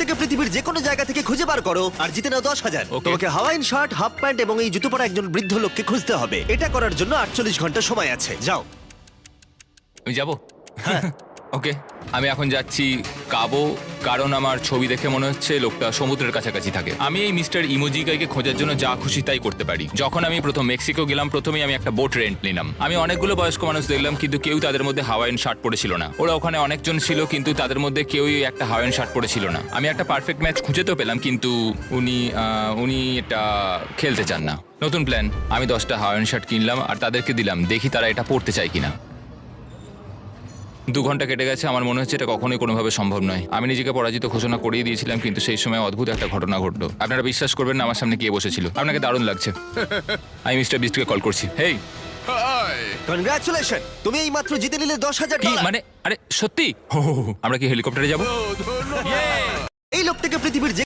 থেকে পৃথিবীর যে কোনো জায়গা থেকে খুঁজে বার করো আর জিতে নাও 10,000। Okay. তোমাকে হাওয়াইন শার্ট, হাফ প্যান্ট এবং এই জুতো পরা একজন বৃদ্ধ লোককে খুঁজতে হবে। এটা করার জন্য 48 ঘন্টা সময় আছে। যাও। আমি যাব ওকে আমি এখন যাচ্ছি কাবো, কারণ আমার ছবি দেখে মনে হচ্ছে লোকটা সমুদ্রের কাছাকাছি থাকে। আমি এই মিস্টার ইমোজিকাইকে খোঁজার জন্য যা খুশি তাই করতে পারি। যখন আমি প্রথম মেক্সিকো গেলাম, প্রথমেই আমি একটা বোট রেন্ট নিলাম। আমি অনেকগুলো বয়স্ক মানুষ দেখলাম, কিন্তু কেউ তাদের মধ্যে হাওয়াইন শার্ট পরেছিল না। ওরা ওখানে অনেকজন ছিল, কিন্তু তাদের মধ্যে কেউই একটা হাওয়াইন শার্ট পরেছিল না। আমি একটা পারফেক্ট ম্যাচ খুঁজে তো পেলাম, কিন্তু উনি এটা খেলতে চান না। নতুন প্ল্যান, আমি 10টা হাওয়াইন শার্ট কিনলাম আর তাদেরকে দিলাম, দেখি তারা এটা পড়তে চায় কিনা। 2 ঘন্টা কেটে গেছে, আমার মনে হচ্ছে এটা কখনোই কোনোভাবে সম্ভব নয়। আমি নিজেকে পরাজিত ঘোষণা করিয়ে দিয়েছিলাম, কিন্তু সেই সময় অদ্ভুত একটা ঘটনা ঘটলো। আপনারা বিশ্বাস করবেন না আমার সামনে কে বসেছিল। আপনাকে দারুণ লাগছে। আমি মিস্টার বিস্টকে কল করছি। হেই, কনগ্রাচুলেশন, তুমি এই মাত্র জিতে নিলে 10,000 কি ডলার। মানে? আরে সত্যি? আমরা কি হেলিকপ্টারে যাবো? এই লোকটাকে পৃথিবীর যে